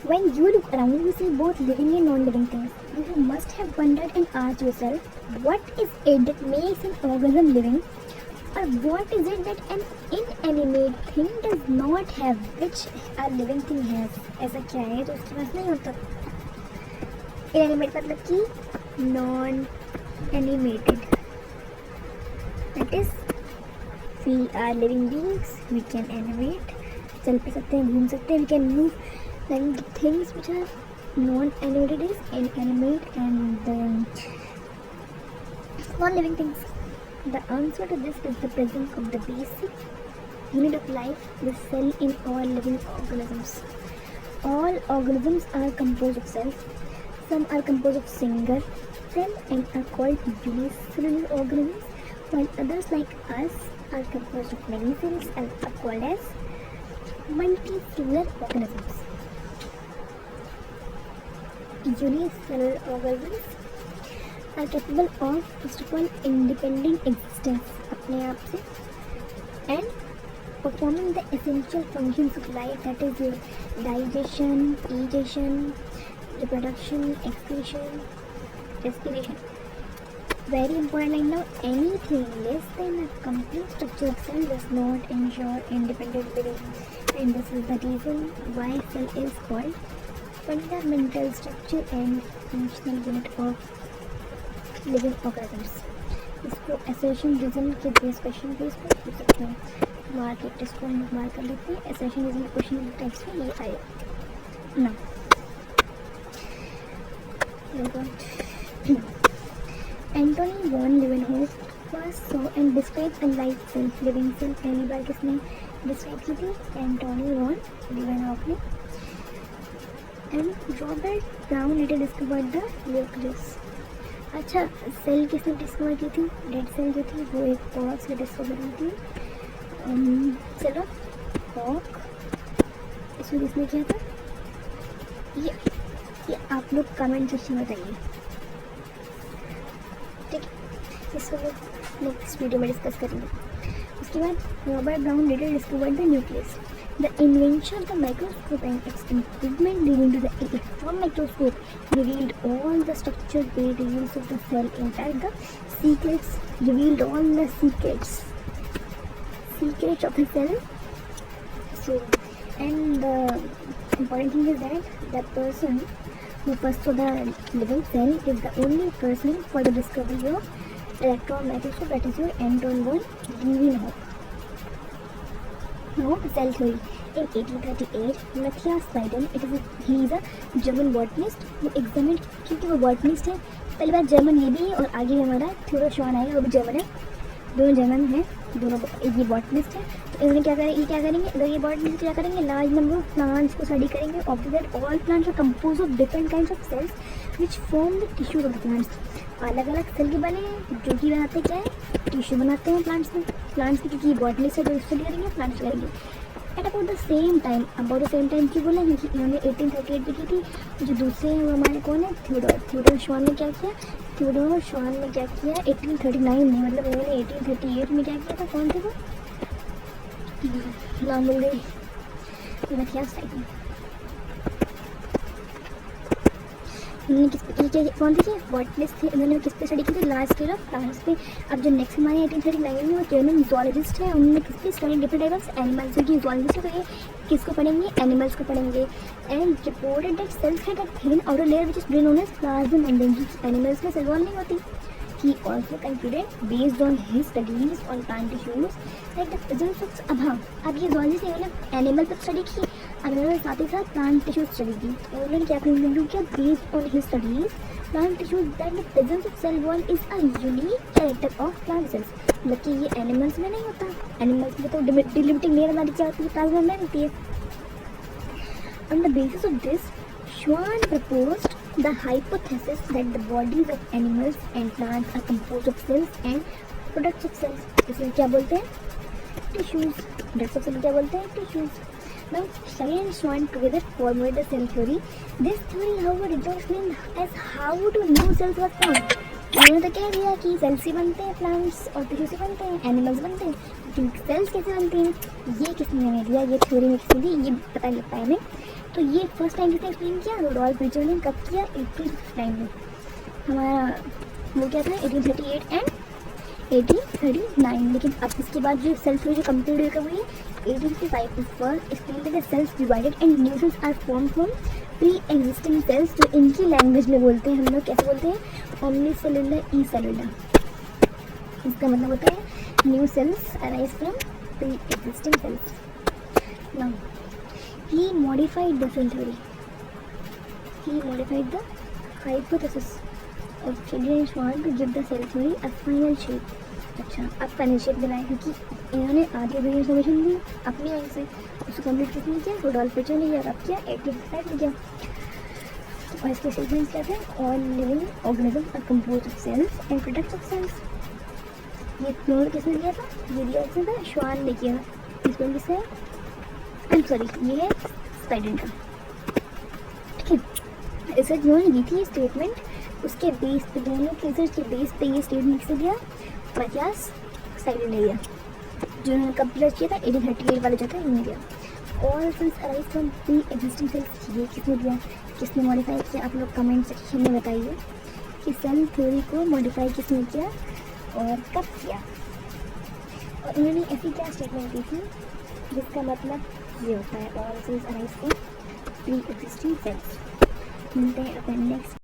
When you look around, you see both living and non-living things. You must have wondered and asked yourself, what is it that makes an organism living? Or what is it that an inanimate thing does not have, which a living thing has? ऐसा क्या है जो उसके पास नहीं होता? Inanimate मतलब कि non-animated. That is, we are living beings. We can animate. चल पे सकते हैं, घूम सकते हैं. We can move. Then the things which are non-animated is inanimate and non-living things. The answer to this is the presence of the basic unit of life, the cell in all living organisms. All organisms are composed of cells. Some are composed of single cell and are called unicellular organisms, while others like us are composed of many cells and are called as multicellular organisms. Unicellular organisms are capable of, first of all, independent existence अपने आप से, and performing the essential functions of life, that is digestion, egestion, reproduction, excretion, respiration. Very important line now, anything less than a complete structure of cell does not ensure independent living, and this is the reason why cell is called fundamental structure and functional unit of living organisms. इसको assertion reason के base question base पर पूछ सकते हैं. Mark के test को mark कर लेते हैं. assertion reason क्वेश्चन टाइप्स में ये आएगा ना. Anthony von Leeuwenhoek was saw and described a live cell, living cell. पहली बार किसने डिस्क्राइब की थी? एंटोनी वॉन लीवेनहॉक ने. And Robert Brown later discovered the nucleus. अच्छा, सेल किसने डिस्कवर की थी? डेड सेल जो थी वो एक पॉक से डिस्कवर की थी. चलो पॉक, इसमें किसने किया था? ये आप लोग कमेंट सेक्शन में बताइए. ठीक है, इसको नेक्स्ट वीडियो में डिस्कस करेंगे. उसके बाद Robert brown later discovered the nucleus. The invention of the microscope and its improvement leading to the electron microscope revealed all the structure-based rules of the cell. In fact, the secrets revealed all the secrets of the cell. So, and the important thing is that the person who first saw the living cell is the only person for the discovery of electron microscope, that is your Anton von Leeuwenhoek. Now, cell theory. In 1838, Matthias Seidel, he is a German botanist who examined, क्योंकि वो botanist है. पहली बार German ये भी है और आगे हमारा थ्योडोर श्वान आएगा, वो भी जर्मन है. दोनों जर्मन हैं, दोनों ये botanist है. तो इन्होंने क्या करेंगे? अगर ये botanist क्या करेंगे? लार्ज नंबर ऑफ प्लांट्स को स्टडी करेंगे. Observe that all plants are compose of different kinds of cells which form the tissues of the plants. अलग अलग सेल के बने हैं जो कि बनाते क्या है? टिश्यू बनाते हैं प्लांट्स में. प्लांट्स की क्योंकि बॉटनिस्ट है जो स्टडी करेंगे प्लांट्स करेंगे. At about the same time क्यों बोला? क्योंकि इन्होंने 1838 में की थी. जो दूसरे हैं वो हमारे कौन है? थ्योडोर श्वान ने क्या किया? 1839 में, मतलब इन्होंने 1838 में क्या किया था? कौन थे वो? नाम बोल गई. मैथियास साइडल. इन्होंने कौन थे? बॉटनिस्ट थे. इन्होंने किस पे स्टडी की थी? लार्ज स्केल ऑफ प्लांट्स पे. अब जो नेक्स्ट हमारे 1839 में वो जर्मन जूलॉजिस्ट है, उन्होंने किस पे study? Different type of animals. क्योंकि जूलॉजिस्ट है तो ये किसको पढ़ेंगे? एनिमल्स को पढ़ेंगे. And reported that cells had a thin outer layer which is known as plasma membrane. Animals में सेल वॉल नहीं होती. He also concluded, based on his studies on plant tissues, that the presence of अब ये zoologist ने मतलब animal पर study की, अब इन्होंने साथ ही साथ प्लांट टिश्यूज स्टडी की. और उन्होंने क्या कंक्लूड किया? Based on his studies plant tissues that the presence of cell wall is a unique character of plant cells. मतलब कि ये एनिमल्स में नहीं होता. एनिमल्स में तो डिलिमिटिंग लेयर हमारी क्या होती है? प्लाज्मा मेम्ब्रेन होती है. On the basis of this, Schwann proposed the hypothesis that the bodies of animals and plants are composed of cells and products of cells. इसमें क्या बोलते हैं? Tissues. Products of cells क्या बोलते हैं? Tissues. Now, Seidel and Schwann together formulated the cell theory. This theory, however, did not explain as how do new cells were formed. उन्होंने तो कह दिया कि सेल्स से बनते हैं प्लांट्स और टिश्यू से बनते हैं, एनिमल्स बनते हैं, लेकिन सेल्स कैसे बनते हैं ये किसने हमें दिया? ये थ्योरी में किसने दी? ये पता नहीं पाया हमें. तो ये फर्स्ट टाइम किसने एक्सप्लेन किया, रुडोल्फ रिचर ने। कब किया, 1859 में। हमारा वो क्या था, 1838 एंड 1839। लेकिन अब इसके बाद जो सेल्स थ्योरी जो कंप्लीट हुई कब हुई, 1855 first explain the cells divided and new cells are form from pre existing cells, जो इनकी लैंग्वेज में बोलते हैं हम लोग, कैसे बोलते हैं, ओमनी सेलुलर ई सेलुलर। इसका मतलब होता है new cells arise from pre existing cells. Now he modified the cell theory, he modified the hypothesis of Friedrich Schwann to give the cell theory a final shape। अच्छा, अब final shape दिलाए, क्योंकि इन्होंने आगे भी इन्फॉर्मेशन दी अपनी and से, उसको कंप्लीट किसने किया, रुडोल्फ रिचर ने किया। अब किया 1855 में किया। और इसके स्टेटमेंट्स क्या थे, all living organism are composed of cells and products of cells. ये प्लूरल किसने दिया था, ये दिया किसने था, श्वान ने किया। इसमें किससे है, आई एम सॉरी, ये है स्पाइडर का। ठीक है, रिसर्च जिन्होंने की थी ये स्टेटमेंट, उसके बेस पे, दोनों के रिसर्च के बेस पे ये स्टेटमेंट किसे दिया, मैथियास स्टाइडर ने दिया। जो उन्होंने कब रिसर्च किया था, 1838 वाले जो था इन्होंने दिया। All cells arise from pre existing cells, ये किसने दिया, किसने मॉडिफाई किया, आप लोग कमेंट सेक्शन में बताइए कि सेल थ्योरी को मॉडिफाई किसने किया और कब किया। और इन्होंने ऐसी क्या स्टेटमेंट दी थी जिसका मतलब ये होता है, all cells arise from pre existing cells. मिलते हैं अपने नेक्स्ट